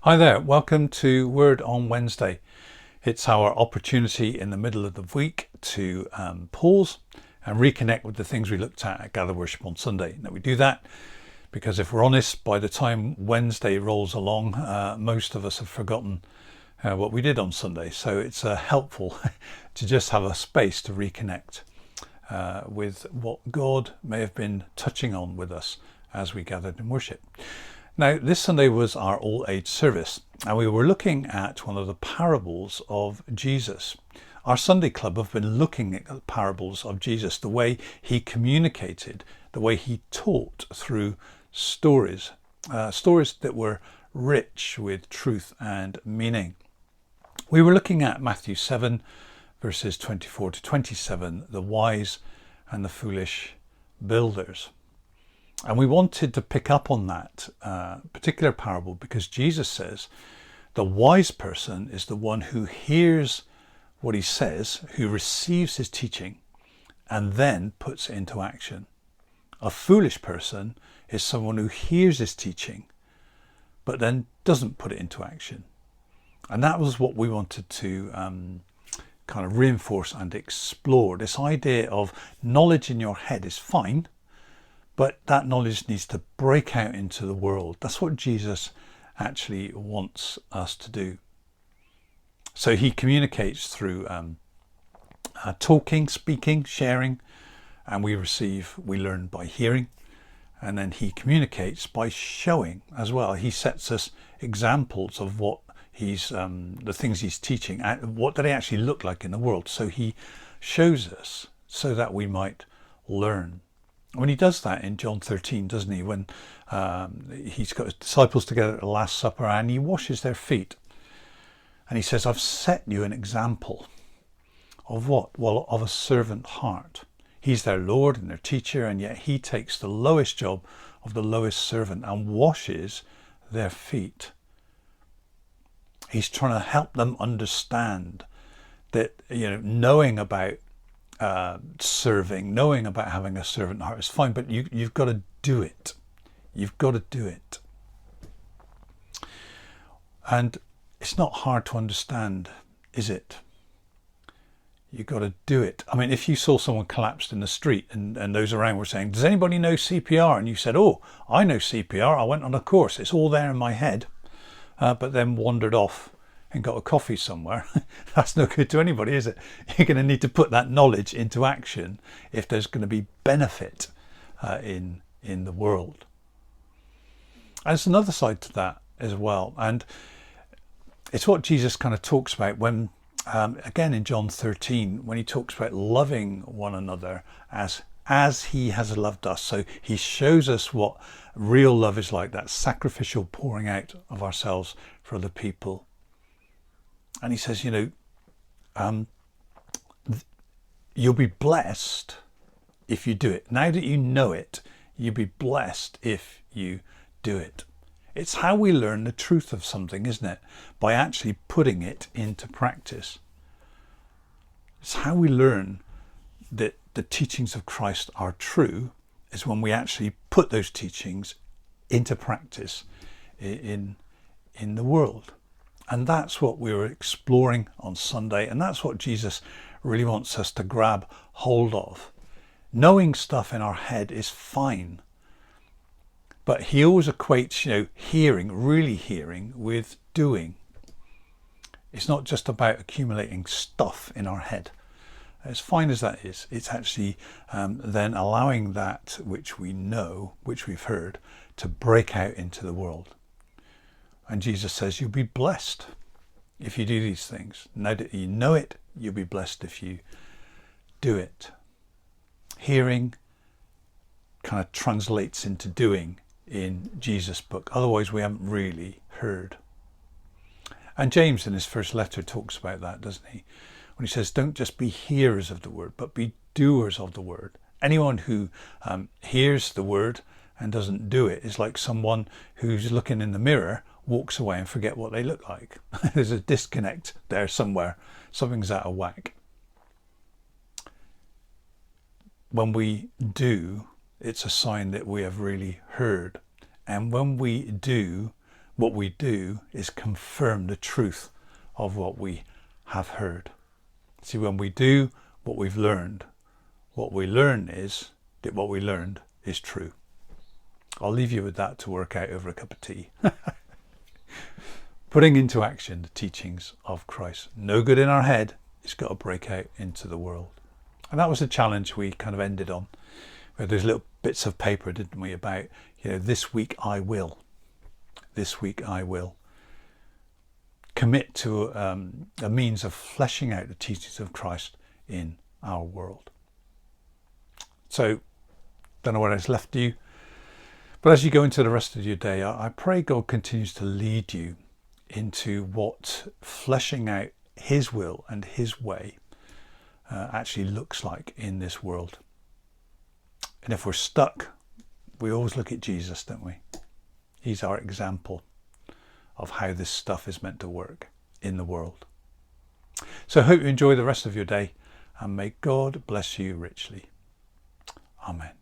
Hi there, welcome to Word on Wednesday. It's our opportunity in the middle of the week to pause and reconnect with the things we looked at Gather Worship on Sunday. Now we do that because if we're honest, by the time Wednesday rolls along, most of us have forgotten what we did on Sunday. So it's helpful to just have a space to reconnect with what God may have been touching on with us as we gathered in worship. Now, this Sunday was our all-age service, and we were looking at one of the parables of Jesus. Our Sunday club have been looking at the parables of Jesus, the way he communicated, the way he taught through stories, stories that were rich with truth and meaning. We were looking at Matthew 7, verses 24 to 27, the wise and the foolish builders. And we wanted to pick up on that particular parable because Jesus says the wise person is the one who hears what he says, who receives his teaching, and then puts it into action. A foolish person is someone who hears his teaching, but then doesn't put it into action. And that was what we wanted to kind of reinforce and explore. This idea of knowledge in your head is fine, but that knowledge needs to break out into the world. That's what Jesus actually wants us to do. So he communicates through talking, speaking, sharing, and we learn by hearing. And then he communicates by showing as well. He sets us examples of what the things he's teaching, and what do they actually look like in the world. So he shows us so that we might learn. When he does that in John 13, doesn't he? When he's got his disciples together at the Last Supper and he washes their feet. And he says, I've set you an example of what? Well, of a servant heart. He's their Lord and their teacher, and yet he takes the lowest job of the lowest servant and washes their feet. He's trying to help them understand that, knowing about serving, knowing about having a servant heart is fine, but you've got to do it. You've got to do it. And it's not hard to understand, is it? You've got to do it. I mean, if you saw someone collapsed in the street and those around were saying, does anybody know CPR? And you said, oh, I know CPR. I went on a course. It's all there in my head. But then wandered off and got a coffee somewhere. That's no good to anybody, is it? You're going to need to put that knowledge into action if there's going to be benefit in the world. And there's another side to that as well, and it's what Jesus kind of talks about when again in John 13, when he talks about loving one another as he has loved us. So he shows us what real love is like, that sacrificial pouring out of ourselves for other people. And he says, you'll be blessed if you do it. Now that you know it, you'll be blessed if you do it. It's how we learn the truth of something, isn't it? By actually putting it into practice. It's how we learn that the teachings of Christ are true, is when we actually put those teachings into practice in the world. And that's what we were exploring on Sunday, and that's what Jesus really wants us to grab hold of. Knowing stuff in our head is fine, but he always equates, hearing, really hearing, with doing. It's not just about accumulating stuff in our head. As fine as that is, it's actually then allowing that which we know, which we've heard, to break out into the world. And Jesus says, you'll be blessed if you do these things. Now that you know it, you'll be blessed if you do it. Hearing kind of translates into doing in Jesus' book. Otherwise, we haven't really heard. And James in his first letter talks about that, doesn't he? When he says, don't just be hearers of the word, but be doers of the word. Anyone who hears the word and doesn't do it is like someone who's looking in the mirror, walks away and forget what they look like. There's a disconnect there somewhere. Something's out of whack. When we do, it's a sign that we have really heard. And when we do, What we do is confirm the truth of what we have heard. See, when we do what we've learned, what we learn is that what we learned is true. I'll leave you with that to work out over a cup of tea. Putting into action the teachings of Christ. No good in our head. It's got to break out into the world. And that was the challenge we kind of ended on. Where there's little bits of paper, didn't we, about, this week I will. This week I will. Commit to a means of fleshing out the teachings of Christ in our world. So, don't know what has left you. But as you go into the rest of your day, I pray God continues to lead you into what fleshing out his will and his way actually looks like in this world. And if we're stuck, we always look at Jesus, don't we? He's our example of how this stuff is meant to work in the world. So I hope you enjoy the rest of your day, and may God bless you richly. Amen.